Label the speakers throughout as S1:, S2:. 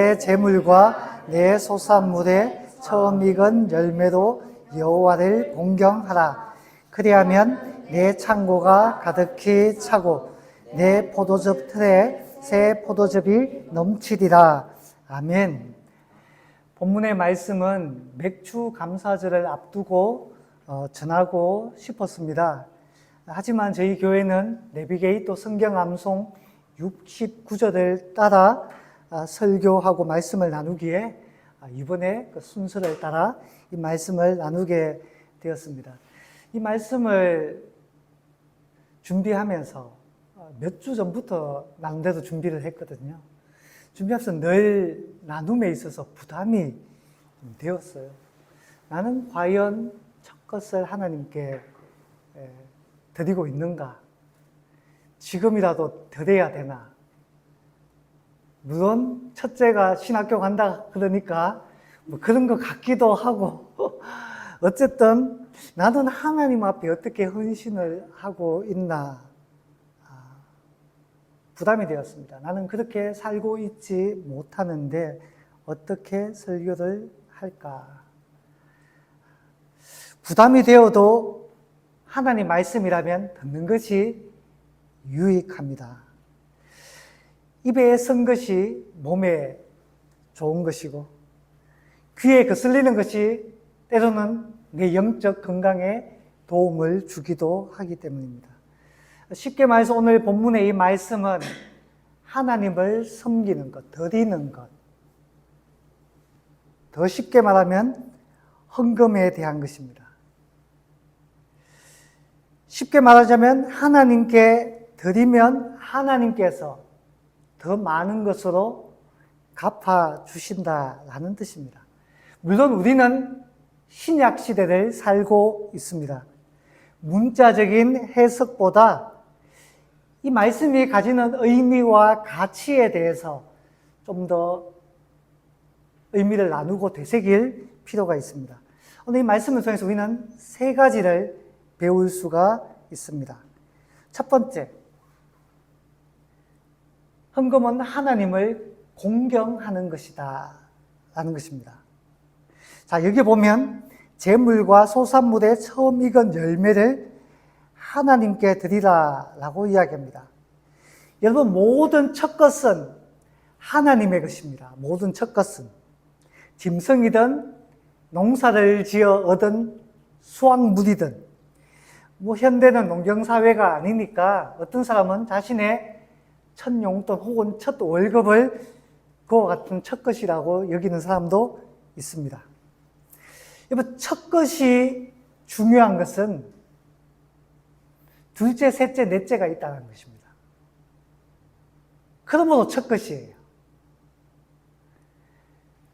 S1: 내 재물과 내 소산물의 처음 익은 열매로 여호와를 공경하라. 그리하면 내 창고가 가득히 차고 내 포도즙 틀에 새 포도즙이 넘치리라. 아멘. 본문의 말씀은 맥주 감사절을 앞두고 전하고 싶었습니다. 하지만 저희 교회는 내비게이터 성경 암송 69절을 따라 설교하고 말씀을 나누기에 이번에 그 순서를 따라 이 말씀을 나누게 되었습니다. 이 말씀을 준비하면서 몇 주 전부터 나름대로 준비를 했거든요. 준비하면서 늘 나눔에 있어서 부담이 되었어요. 나는 과연 첫 것을 하나님께 드리고 있는가? 지금이라도 드려야 되나? 물론 첫째가 신학교 간다 그러니까 뭐 그런 것 같기도 하고 어쨌든 나는 하나님 앞에 어떻게 헌신을 하고 있나 부담이 되었습니다. 나는 그렇게 살고 있지 못하는데 어떻게 설교를 할까? 부담이 되어도 하나님 말씀이라면 듣는 것이 유익합니다. 입에 쓴 것이 몸에 좋은 것이고 귀에 거슬리는 것이 때로는 내 영적 건강에 도움을 주기도 하기 때문입니다. 쉽게 말해서 오늘 본문의 이 말씀은 하나님을 섬기는 것, 드리는 것, 더 쉽게 말하면 헌금에 대한 것입니다. 쉽게 말하자면 하나님께 드리면 하나님께서 더 많은 것으로 갚아주신다라는 뜻입니다. 물론 우리는 신약 시대를 살고 있습니다. 문자적인 해석보다 이 말씀이 가지는 의미와 가치에 대해서 좀 더 의미를 나누고 되새길 필요가 있습니다. 오늘 이 말씀을 통해서 우리는 세 가지를 배울 수가 있습니다. 첫 번째, 헌금은 하나님을 공경하는 것이다 라는 것입니다. 자, 여기 보면 재물과 소산물의 처음 익은 열매를 하나님께 드리라 라고 이야기합니다. 여러분, 모든 첫 것은 하나님의 것입니다. 모든 첫 것은 짐승이든 농사를 지어 얻은 수확물이든 현대는 농경사회가 아니니까 어떤 사람은 자신의 첫 용돈 혹은 첫 월급을 그와 같은 첫 것이라고 여기는 사람도 있습니다. 여러분, 첫 것이 중요한 것은 둘째, 셋째, 넷째가 있다는 것입니다. 그러므로 첫 것이에요.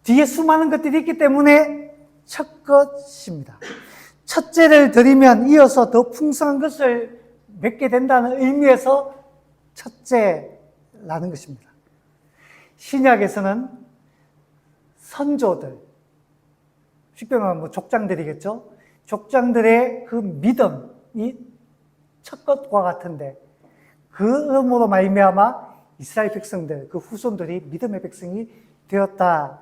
S1: 뒤에 수많은 것들이 있기 때문에 첫 것입니다. 첫째를 드리면 이어서 더 풍성한 것을 맺게 된다는 의미에서 첫째라는 것입니다. 신약에서는 선조들, 쉽게 말하면 족장들이겠죠. 족장들의 그 믿음이 첫 것과 같은데 그음으로 말미암아 이스라엘 백성들, 그 후손들이 믿음의 백성이 되었다라고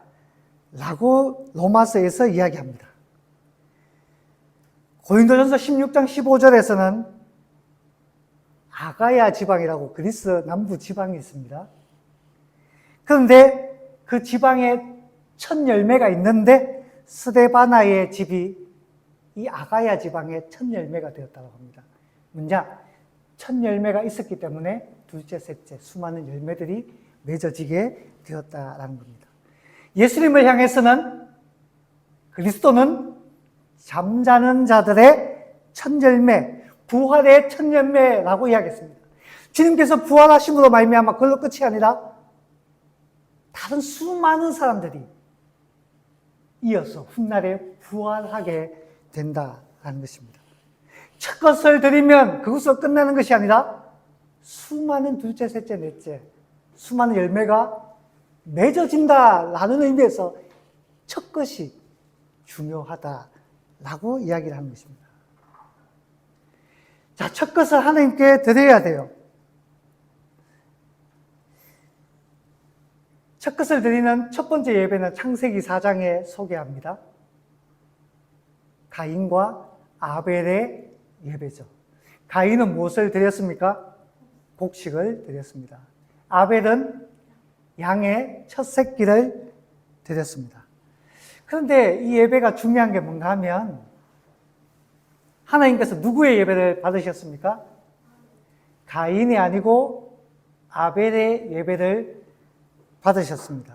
S1: 로마서에서 이야기합니다. 고린도전서 16장 15절에서는 아가야 지방이라고 그리스 남부 지방이 있습니다. 그런데 그 지방에 첫 열매가 있는데 스데바나의 집이 이 아가야 지방의 첫 열매가 되었다고 합니다. 뭐냐? 첫 열매가 있었기 때문에 둘째, 셋째 수많은 열매들이 맺어지게 되었다라는 겁니다. 예수님을 향해서는 그리스도는 잠자는 자들의 첫 열매, 부활의 첫 열매라고 이야기했습니다. 주님께서 부활하심으로 말미암아 그걸로 끝이 아니라 다른 수많은 사람들이 이어서 훗날에 부활하게 된다라는 것입니다. 첫 것을 드리면 그것으로 끝나는 것이 아니라 수많은 둘째, 셋째, 넷째 수많은 열매가 맺어진다라는 의미에서 첫 것이 중요하다라고 이야기를 하는 것입니다. 자, 첫 것을 하나님께 드려야 돼요. 첫 것을 드리는 첫 번째 예배는 창세기 4장에 소개합니다. 가인과 아벨의 예배죠. 가인은 무엇을 드렸습니까? 곡식을 드렸습니다. 아벨은 양의 첫 새끼를 드렸습니다. 그런데 이 예배가 중요한 게 뭔가 하면 하나님께서 누구의 예배를 받으셨습니까? 가인이 아니고 아벨의 예배를 받으셨습니다.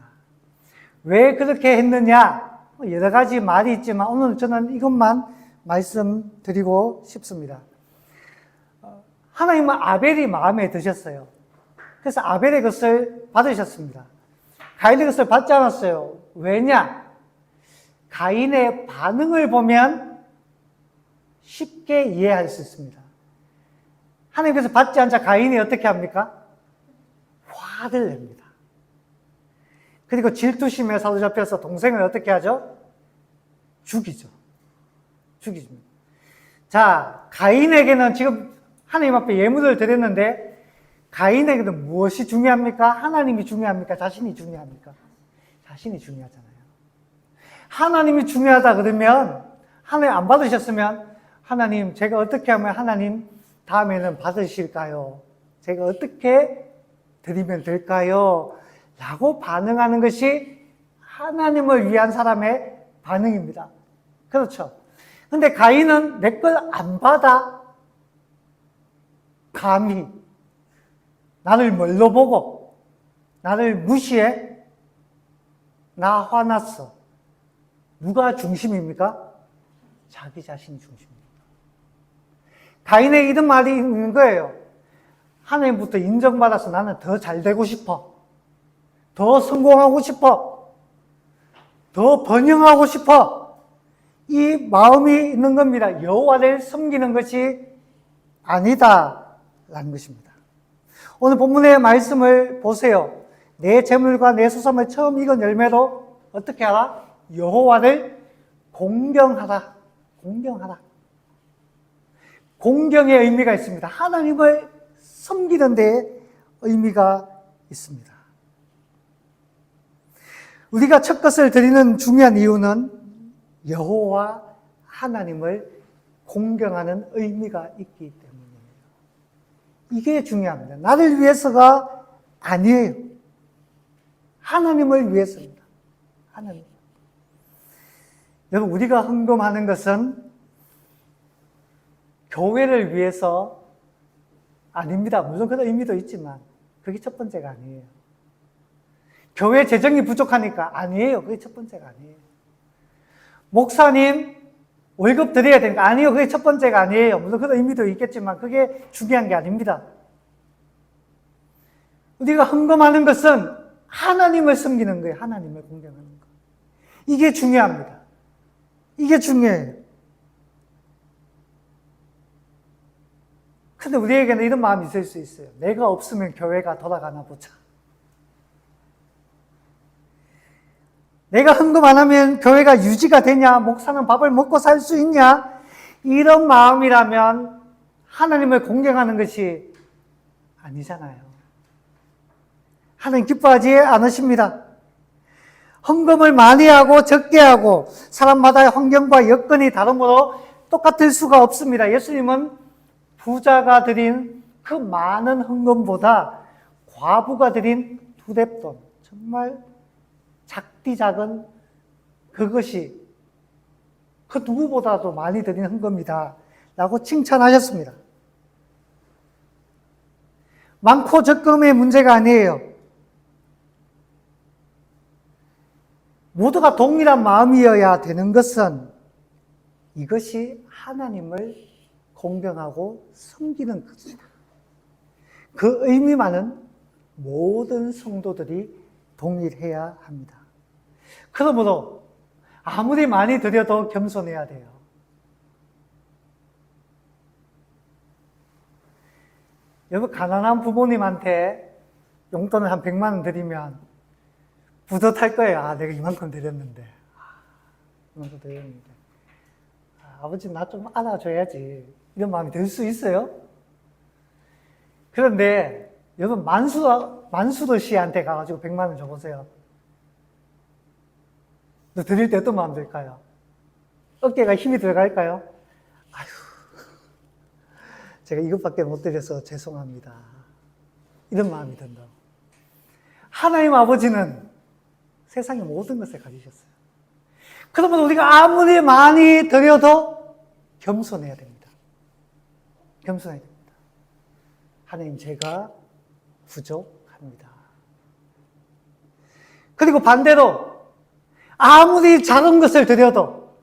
S1: 왜 그렇게 했느냐? 여러 가지 말이 있지만 오늘 저는 이것만 말씀드리고 싶습니다. 하나님은 아벨이 마음에 드셨어요. 그래서 아벨의 것을 받으셨습니다. 가인의 것을 받지 않았어요. 왜냐? 가인의 반응을 보면 쉽게 이해할 수 있습니다. 하나님께서 받지 않자 가인이 어떻게 합니까? 화를 냅니다. 그리고 질투심에 사로잡혀서 동생을 어떻게 하죠? 죽이죠. 죽이십니다. 자, 가인에게는 지금 하나님 앞에 예물을 드렸는데 가인에게는 무엇이 중요합니까? 하나님이 중요합니까? 자신이 중요합니까? 자신이 중요하잖아요. 하나님이 중요하다 그러면 하나님 안 받으셨으면 하나님 제가 어떻게 하면 하나님 다음에는 받으실까요? 제가 어떻게 드리면 될까요? 라고 반응하는 것이 하나님을 위한 사람의 반응입니다. 그렇죠. 근데 가인은 내 걸 안 받아. 감히 나를 뭘로 보고 나를 무시해? 나 화났어. 누가 중심입니까? 자기 자신이 중심입니다. 가인의 이런 말이 있는 거예요. 하나님부터 인정받아서 나는 더 잘 되고 싶어. 더 성공하고 싶어. 더 번영하고 싶어. 이 마음이 있는 겁니다. 여호와를 섬기는 것이 아니다라는 것입니다. 오늘 본문의 말씀을 보세요. 내 재물과 내 소산을 처음 익은 열매로 어떻게 하라? 여호와를 공경하라. 공경하라. 공경의 의미가 있습니다. 하나님을 섬기는 데 의미가 있습니다. 우리가 첫 것을 드리는 중요한 이유는 여호와 하나님을 공경하는 의미가 있기 때문이에요. 이게 중요합니다. 나를 위해서가 아니에요. 하나님을 위해서입니다. 하나님. 여러분, 우리가 헌금하는 것은 교회를 위해서 아닙니다. 물론 그런 의미도 있지만 그게 첫 번째가 아니에요. 교회 재정이 부족하니까 아니에요. 그게 첫 번째가 아니에요. 목사님 월급 드려야 되니까 아니요. 그게 첫 번째가 아니에요. 물론 그런 의미도 있겠지만 그게 중요한 게 아닙니다. 우리가 헌금하는 것은 하나님을 섬기는 거예요. 하나님을 공경하는 거. 이게 중요합니다. 이게 중요해요. 근데 우리에게는 이런 마음이 있을 수 있어요. 내가 없으면 교회가 돌아가나 보자. 내가 헌금 안 하면 교회가 유지가 되냐? 목사는 밥을 먹고 살 수 있냐? 이런 마음이라면 하나님을 공경하는 것이 아니잖아요. 하나님 기뻐하지 않으십니다. 헌금을 많이 하고 적게 하고 사람마다의 환경과 여건이 다르므로 똑같을 수가 없습니다. 예수님은 부자가 드린 그 많은 헌금보다 과부가 드린 두 뎁돈, 정말 작디 작은 그것이 그 누구보다도 많이 드린 헌금이다 라고 칭찬하셨습니다. 많고 적금의 문제가 아니에요. 모두가 동일한 마음이어야 되는 것은 이것이 하나님을 공경하고 섬기는 것이다. 그 의미만은 모든 성도들이 동일해야 합니다. 그러므로 아무리 많이 드려도 겸손해야 돼요. 여러분, 가난한 부모님한테 용돈을 한 100만 원 드리면 뿌듯할 거예요. 아, 내가 이만큼 드렸는데. 이만큼 드렸는데. 아버지 나 좀 안아줘야지. 이런 마음이 들 수 있어요. 그런데 여러분, 만수도 씨한테 가가지고 100만 원 줘보세요. 너 드릴 때 어떤 마음 들까요? 어깨가 힘이 들어갈까요? 아휴, 제가 이것밖에 못 드려서 죄송합니다. 이런 마음이 든다. 하나님 아버지는 세상의 모든 것을 가지셨어요. 그러면 우리가 아무리 많이 드려도 겸손해야 됩니다. 겸손해야 됩니다. 하나님, 제가 부족합니다. 그리고 반대로 아무리 작은 것을 드려도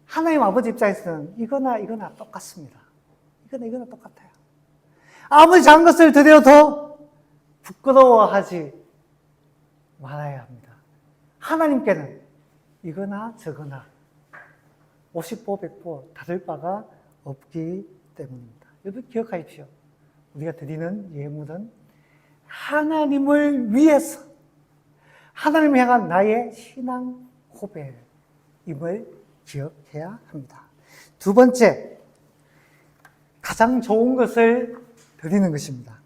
S1: 하나님 아버지 입장에서는 이거나 똑같습니다. 이거나 똑같아요. 아무리 작은 것을 드려도 부끄러워하지 말아야 합니다. 하나님께는 이거나 저거나 50보 100보 다를 바가 없기 때문입니다. 여러분 기억하십시오. 우리가 드리는 예물은 하나님을 위해서, 하나님을 향한 나의 신앙 고백임을 기억해야 합니다. 두 번째, 가장 좋은 것을 드리는 것입니다.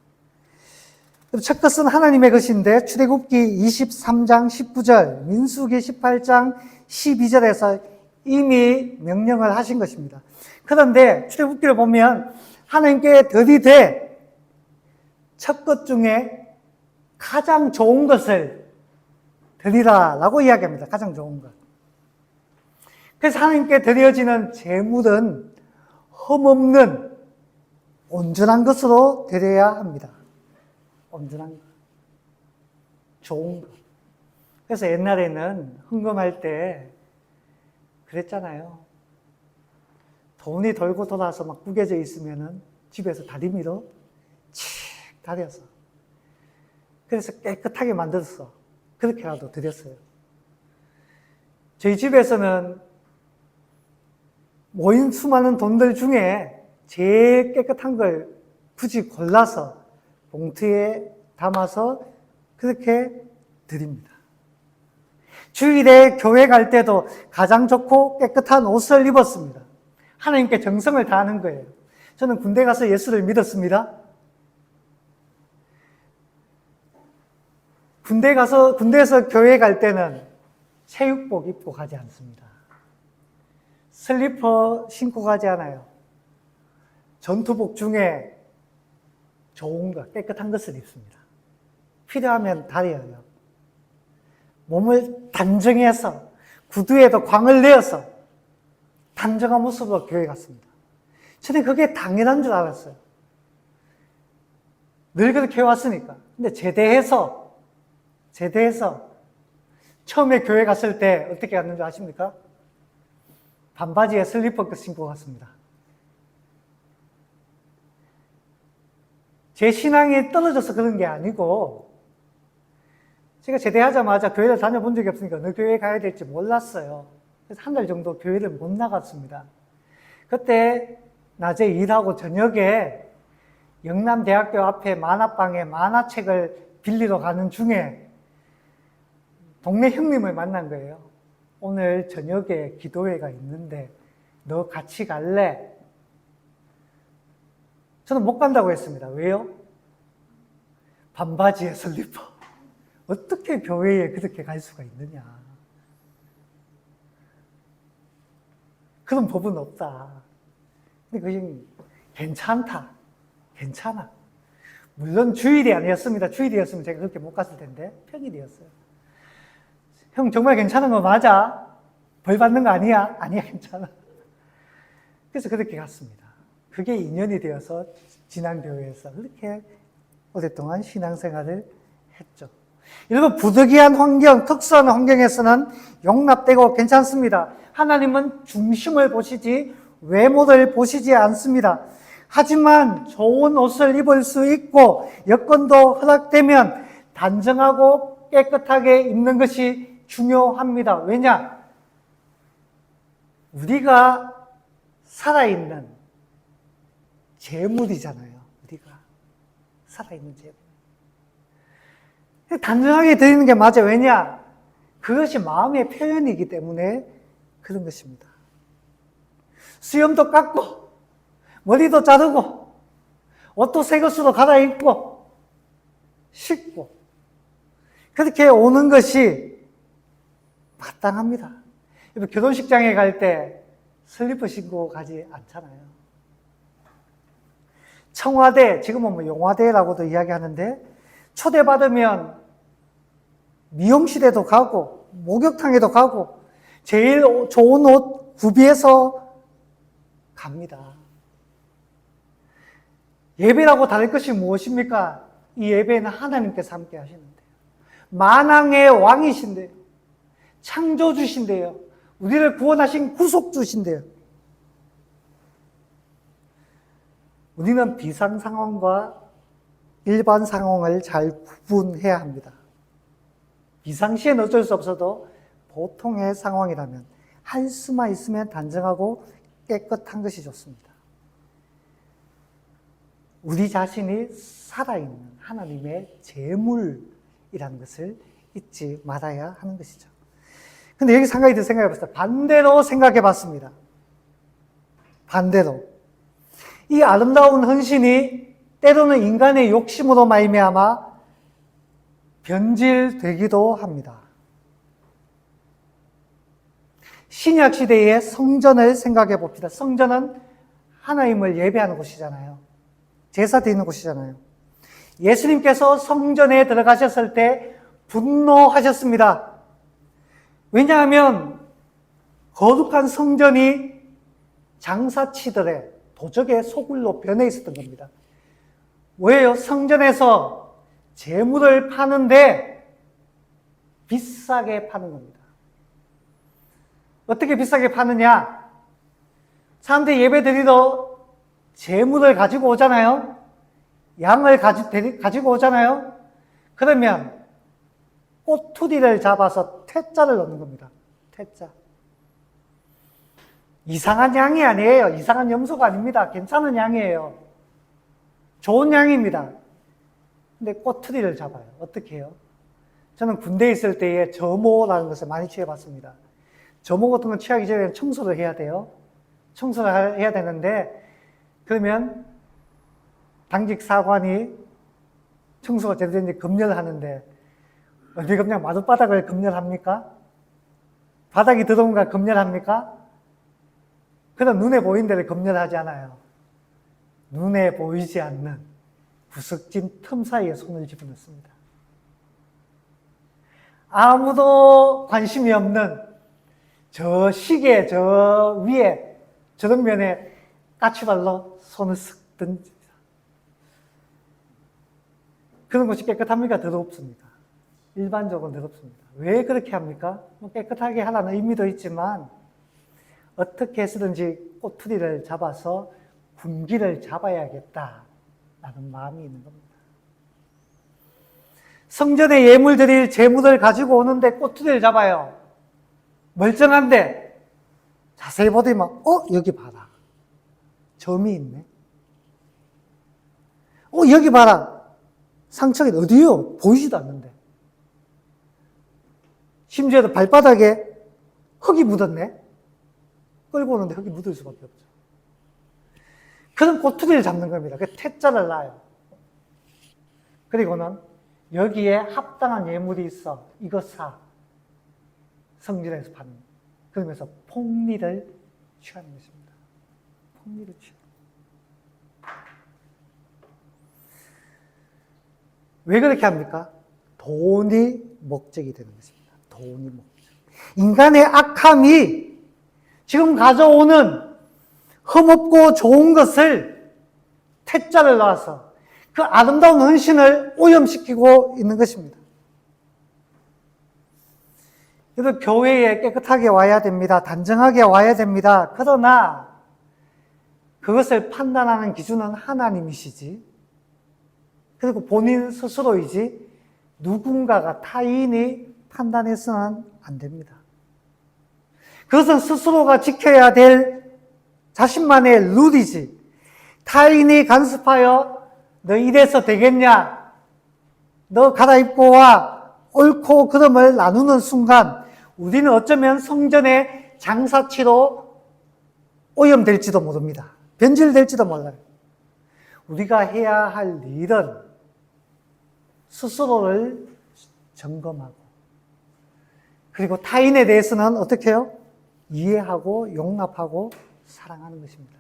S1: 첫 것은 하나님의 것인데 출애굽기 23장 19절, 민수기 18장 12절에서 이미 명령을 하신 것입니다. 그런데 출애굽기를 보면 하나님께 드리되 첫 것 중에 가장 좋은 것을 드리라라고 이야기합니다. 가장 좋은 것. 그래서 하나님께 드려지는 제물은 흠없는 온전한 것으로 드려야 합니다. 온전한 것. 좋은 것. 그래서 옛날에는 헌금할 때 그랬잖아요. 돈이 돌고 돌아서 막 구겨져 있으면은 집에서 다리미로 칙 다려서, 그래서 깨끗하게 만들었어. 그렇게라도 드렸어요. 저희 집에서는 모인 수많은 돈들 중에 제일 깨끗한 걸 굳이 골라서 봉투에 담아서 그렇게 드립니다. 주일에 교회 갈 때도 가장 좋고 깨끗한 옷을 입었습니다. 하나님께 정성을 다하는 거예요. 저는 군대 가서 예수를 믿었습니다. 군대에서 교회 갈 때는 체육복 입고 가지 않습니다. 슬리퍼 신고 가지 않아요. 전투복 중에 좋은 것, 깨끗한 것을 입습니다. 필요하면 다려요. 몸을 단정해서 구두에도 광을 내어서 단정한 모습으로 교회 갔습니다. 저는 그게 당연한 줄 알았어요. 늘 그렇게 해왔으니까. 근데 제대해서 처음에 교회 갔을 때 어떻게 갔는 줄 아십니까? 반바지에 슬리퍼 신고 갔습니다. 제 신앙이 떨어져서 그런 게 아니고, 제가 제대하자마자 교회를 다녀본 적이 없으니까 어느 교회에 가야 될지 몰랐어요. 그래서 한 달 정도 교회를 못 나갔습니다. 그때 낮에 일하고 저녁에 영남대학교 앞에 만화방에 만화책을 빌리러 가는 중에 동네 형님을 만난 거예요. 오늘 저녁에 기도회가 있는데 너 같이 갈래? 저는 못 간다고 했습니다. 왜요? 반바지에 슬리퍼. 어떻게 교회에 그렇게 갈 수가 있느냐. 그런 법은 없다. 근데 그 형님, 괜찮다. 괜찮아. 물론 주일이 아니었습니다. 주일이었으면 제가 그렇게 못 갔을 텐데 평일이었어요. 형 정말 괜찮은 거 맞아? 벌 받는 거 아니야? 아니야, 괜찮아. 그래서 그렇게 갔습니다. 그게 인연이 되어서 진안교회에서 그렇게 오랫동안 신앙생활을 했죠. 여러분, 부득이한 환경, 특수한 환경에서는 용납되고 괜찮습니다. 하나님은 중심을 보시지 외모를 보시지 않습니다. 하지만 좋은 옷을 입을 수 있고 여건도 허락되면 단정하고 깨끗하게 입는 것이 중요합니다. 왜냐? 우리가 살아있는 재물이잖아요. 우리가 살아있는 재물. 단정하게 드리는 게 맞아요. 왜냐? 그것이 마음의 표현이기 때문에 그런 것입니다. 수염도 깎고 머리도 자르고 옷도 새 것으로 gal아입고 씻고 그렇게 오는 것이 마땅합니다. 결혼식장에 갈 때 슬리퍼 신고 가지 않잖아요. 청와대, 지금은 뭐 용화대라고도 이야기하는데, 초대받으면 미용실에도 가고, 목욕탕에도 가고, 제일 좋은 옷 구비해서 갑니다. 예배라고 다를 것이 무엇입니까? 이 예배는 하나님께서 함께 하시는데요. 만왕의 왕이신데요. 창조주신데요. 우리를 구원하신 구속주신데요. 우리는 비상 상황과 일반 상황을 잘 구분해야 합니다. 비상시에는 어쩔 수 없어도 보통의 상황이라면 할 수만 있으면 단정하고 깨끗한 것이 좋습니다. 우리 자신이 살아있는 하나님의 제물이라는 것을 잊지 말아야 하는 것이죠. 근데 여기 생각해 봤어요. 반대로 생각해 봤습니다. 반대로. 이 아름다운 헌신이 때로는 인간의 욕심으로 말미암아 변질되기도 합니다. 신약 시대의 성전을 생각해 봅시다. 성전은 하나님을 예배하는 곳이잖아요. 제사 드리는 곳이잖아요. 예수님께서 성전에 들어가셨을 때 분노하셨습니다. 왜냐하면 거룩한 성전이 장사치들의 도적의 소굴로 변해 있었던 겁니다. 왜요? 성전에서 재물을 파는데 비싸게 파는 겁니다. 어떻게 비싸게 파느냐? 사람들이 예배 드리러 재물을 가지고 오잖아요. 양을 가지고 오잖아요. 그러면 꼬투리를 잡아서 퇴짜를 넣는 겁니다. 퇴짜. 이상한 양이 아니에요. 이상한 염소가 아닙니다. 괜찮은 양이에요. 좋은 양입니다. 근데 꼬투리를 잡아요. 어떻게 해요? 저는 군대에 있을 때에 점호라는 것을 많이 취해봤습니다. 점호 같은 건 취하기 전에 청소를 해야 돼요. 청소를 해야 되는데, 그러면 당직 사관이 청소가 제대로 됐는지 검열을 하는데, 어디 그냥 마룻바닥을 검열합니까? 바닥이 들어온가 검열합니까? 그런 눈에 보이는 데를 검열하지 않아요. 눈에 보이지 않는 구석진 틈 사이에 손을 집어넣습니다. 아무도 관심이 없는 저 시계 저 위에 저런 면에 까치발로 손을 쓱 던집니다. 그런 것이 깨끗합니까? 더럽습니까? 일반적으로 더럽습니다. 왜 그렇게 합니까? 깨끗하게 하라는 의미도 있지만 어떻게 해서든지 꼬투리를 잡아서 군기를 잡아야겠다라는 마음이 있는 겁니다. 성전에 예물 드릴 재물을 가지고 오는데 꼬투리를 잡아요. 멀쩡한데 자세히 보더니 여기 봐라. 점이 있네. 여기 봐라. 상처가 어디요? 보이지도 않는데. 심지어 발바닥에 흙이 묻었네. 끌고 오는데 흙이 묻을 수밖에 없죠. 그런 꼬투리를 잡는 겁니다. 그 퇴짜를 놔요. 그리고는 여기에 합당한 예물이 있어. 이거 사. 성전에서 파는. 그러면서 폭리를 취하는 것입니다. 폭리를 취하는. 왜 그렇게 합니까? 돈이 목적이 되는 것입니다. 돈이 목적. 인간의 악함이 지금 가져오는 흠없고 좋은 것을 퇴짜를 놔서 그 아름다운 헌신을 오염시키고 있는 것입니다. 그래서 교회에 깨끗하게 와야 됩니다. 단정하게 와야 됩니다. 그러나 그것을 판단하는 기준은 하나님이시지, 그리고 본인 스스로이지 누군가가 타인이 판단해서는 안 됩니다. 그것은 스스로가 지켜야 될 자신만의 룰이지, 타인이 간섭하여 너 이래서 되겠냐, 너 갈아입고 와, 옳고 그름을 나누는 순간 우리는 어쩌면 성전의 장사치로 오염될지도 모릅니다. 변질될지도 몰라요. 우리가 해야 할 일은 스스로를 점검하고 그리고 타인에 대해서는 어떻게 해요? 이해하고 용납하고 사랑하는 것입니다.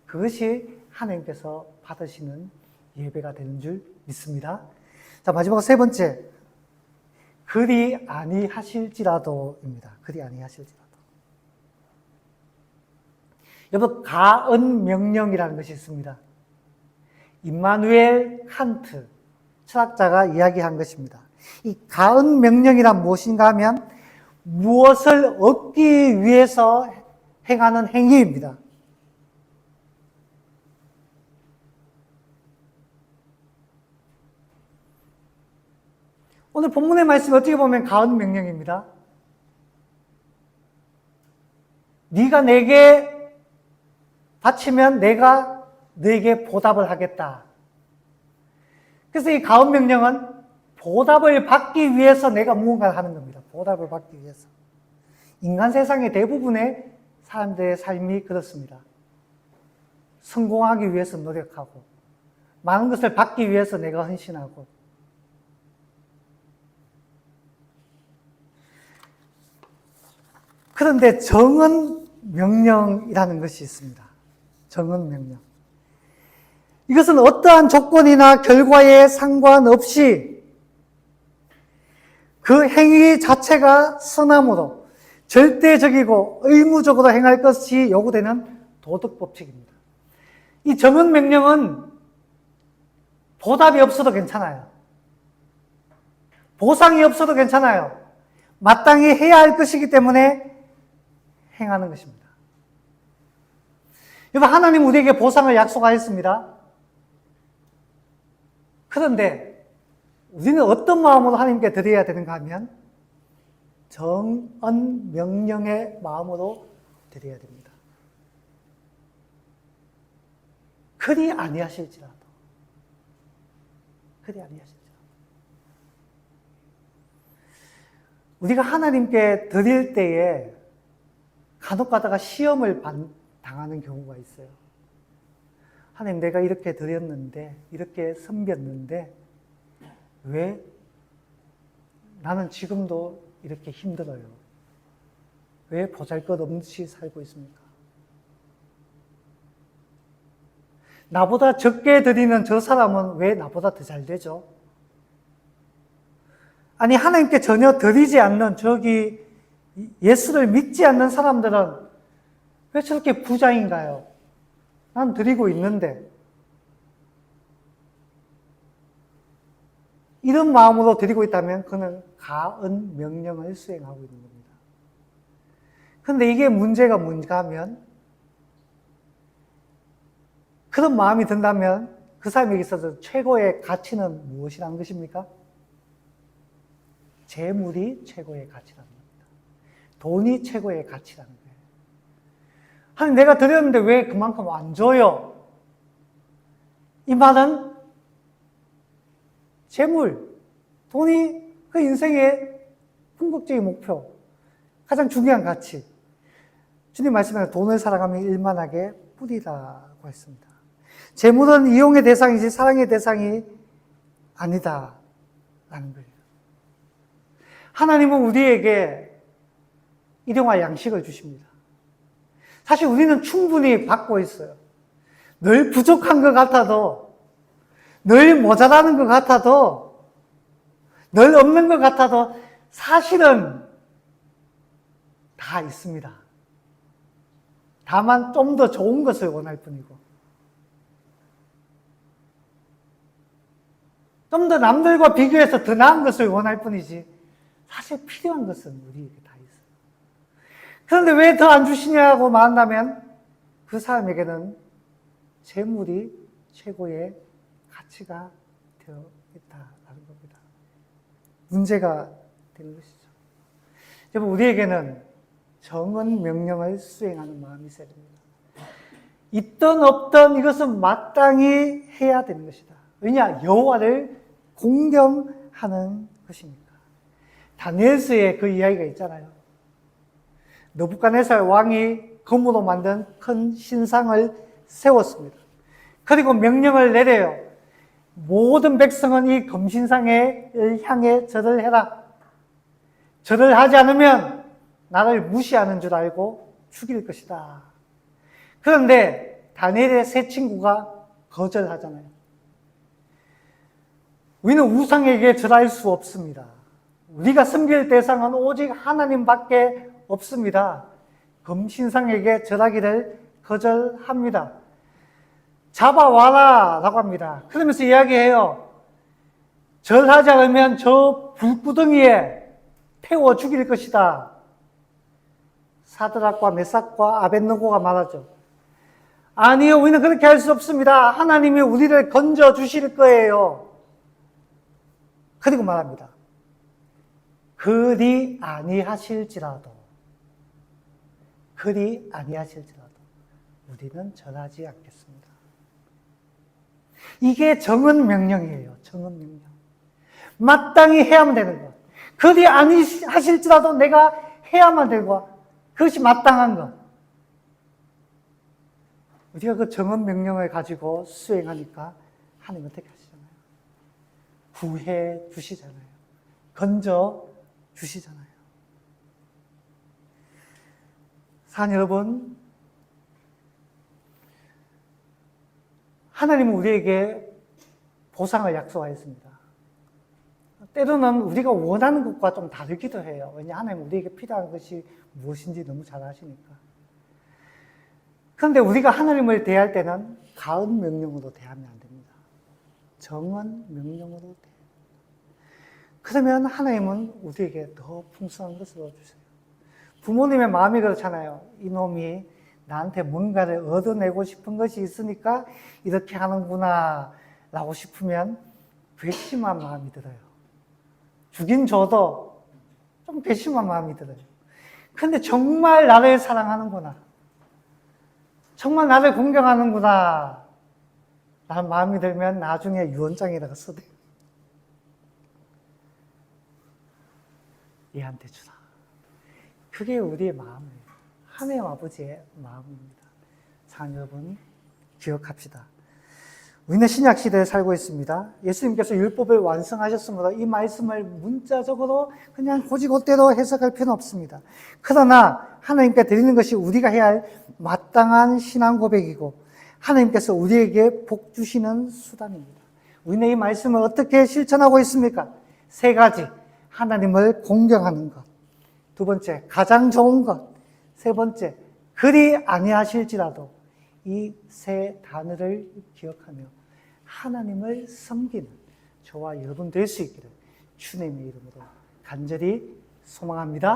S1: 그것이 하나님께서 받으시는 예배가 되는 줄 믿습니다. 자, 마지막 세 번째. 그리 아니하실지라도입니다. 그리 아니하실지라도. 여러분, 가은 명령이라는 것이 있습니다. 임마누엘 칸트 철학자가 이야기한 것입니다. 이 가은 명령이란 무엇인가 하면 무엇을 얻기 위해서 행하는 행위입니다. 오늘 본문의 말씀이 어떻게 보면 가은 명령입니다. 네가 내게 바치면 내가 너에게 보답을 하겠다. 그래서 이 가은 명령은 보답을 받기 위해서 내가 무언가를 하는 겁니다. 보답을 받기 위해서. 인간 세상의 대부분의 사람들의 삶이 그렇습니다. 성공하기 위해서 노력하고 많은 것을 받기 위해서 내가 헌신하고 그런데 정은 명령이라는 것이 있습니다. 정은 명령. 이것은 어떠한 조건이나 결과에 상관없이 그 행위 자체가 선함으로 절대적이고 의무적으로 행할 것이 요구되는 도덕법칙입니다. 이 정은 명령은 보답이 없어도 괜찮아요. 보상이 없어도 괜찮아요. 마땅히 해야 할 것이기 때문에 행하는 것입니다. 여러분, 하나님 우리에게 보상을 약속하였습니다. 그런데 우리는 어떤 마음으로 하나님께 드려야 되는가 하면 정언 명령의 마음으로 드려야 됩니다. 그리 아니하실지라도. 그리 아니하실지라도. 우리가 하나님께 드릴 때에 간혹 가다가 시험을 당하는 경우가 있어요. 하나님, 내가 이렇게 드렸는데, 이렇게 섬겼는데, 왜 나는 지금도 이렇게 힘들어요? 왜 보잘것없이 살고 있습니까? 나보다 적게 드리는 저 사람은 왜 나보다 더 잘 되죠? 아니, 하나님께 전혀 드리지 않는 저기 예수를 믿지 않는 사람들은 왜 저렇게 부자인가요? 난 드리고 있는데. 이런 마음으로 드리고 있다면 그는 가은 명령을 수행하고 있는 겁니다. 그런데 이게 문제가 뭔가 하면 그런 마음이 든다면 그 사람에게 있어서 최고의 가치는 무엇이라는 것입니까? 재물이 최고의 가치라는 겁니다. 돈이 최고의 가치라는 거예요. 하나님, 내가 드렸는데 왜 그만큼 안 줘요? 이 말은 재물, 돈이 그 인생의 궁극적인 목표, 가장 중요한 가치. 주님 말씀에 돈을 사랑하면 일만하게 뿌리라고 했습니다. 재물은 이용의 대상이지 사랑의 대상이 아니다라는 거예요. 하나님은 우리에게 일용할 양식을 주십니다. 사실 우리는 충분히 받고 있어요. 늘 부족한 것 같아도, 늘 모자라는 것 같아도, 늘 없는 것 같아도 사실은 다 있습니다. 다만 좀 더 좋은 것을 원할 뿐이고, 좀 더 남들과 비교해서 더 나은 것을 원할 뿐이지 사실 필요한 것은 우리에게 다 있어요. 그런데 왜 더 안 주시냐고 말한다면 그 사람에게는 재물이 최고의 가치가 되어 있다라는 겁니다. 문제가 되는 것이죠. 여러분, 우리에게는 정언 명령을 수행하는 마음이 있어야 됩니다. 있든 없든 이것은 마땅히 해야 되는 것이다. 왜냐? 여호와를 공경하는 것이니까. 다니엘서에 그 이야기가 있잖아요. 느부갓네살 왕이 금으로 만든 큰 신상을 세웠습니다. 그리고 명령을 내려요. 모든 백성은 이 금신상을 향해 절을 해라. 절을 하지 않으면 나를 무시하는 줄 알고 죽일 것이다. 그런데 다니엘의 세 친구가 거절하잖아요. 우리는 우상에게 절할 수 없습니다. 우리가 섬길 대상은 오직 하나님밖에 없습니다. 금신상에게 절하기를 거절합니다. 잡아와라 라고 합니다. 그러면서 이야기해요. 절하지 않으면 저 불구덩이에 태워 죽일 것이다. 사드락과 메삭과 아벳느고가 말하죠. 아니요, 우리는 그렇게 할 수 없습니다. 하나님이 우리를 건져 주실 거예요. 그리고 말합니다. 그리 아니하실지라도 우리는 절하지 않겠습니다. 이게 정은 명령이에요. 정은 명령. 마땅히 해야만 되는 것. 그리 아니하실지라도 내가 해야만 되는 것. 그것이 마땅한 것. 우리가 그 정은 명령을 가지고 수행하니까 하나님 어떻게 하시잖아요. 구해 주시잖아요. 건져 주시잖아요. 사랑하는 여러분, 하나님은 우리에게 보상을 약속하였습니다. 때로는 우리가 원하는 것과 좀 다르기도 해요. 왜냐하면 하나님은 우리에게 필요한 것이 무엇인지 너무 잘 아시니까. 그런데 우리가 하나님을 대할 때는 가은 명령으로 대하면 안 됩니다. 정은 명령으로 대해요. 그러면 하나님은 우리에게 더 풍성한 것을 얻어주세요. 부모님의 마음이 그렇잖아요. 이놈이 나한테 뭔가를 얻어내고 싶은 것이 있으니까 이렇게 하는구나 라고 싶으면 괘씸한 마음이 들어요. 주긴 줘도 좀 괘씸한 마음이 들어요. 그런데 정말 나를 사랑하는구나, 정말 나를 공경하는구나 라는 마음이 들면 나중에 유언장에다가 써대요. 얘한테 주라. 그게 우리의 마음이에요. 하나님 아버지의 마음입니다. 사랑하는 여러분, 기억합시다. 우리는 신약시대에 살고 있습니다. 예수님께서 율법을 완성하셨으므로 이 말씀을 문자적으로 그냥 고지고대로 해석할 필요는 없습니다. 그러나 하나님께 드리는 것이 우리가 해야 할 마땅한 신앙 고백이고 하나님께서 우리에게 복 주시는 수단입니다. 우리는 이 말씀을 어떻게 실천하고 있습니까? 세 가지. 하나님을 공경하는 것. 두 번째, 가장 좋은 것. 세 번째, 그리 아니하실지라도. 이 세 단어를 기억하며 하나님을 섬기는 저와 여러분 될 수 있기를 주님의 이름으로 간절히 소망합니다.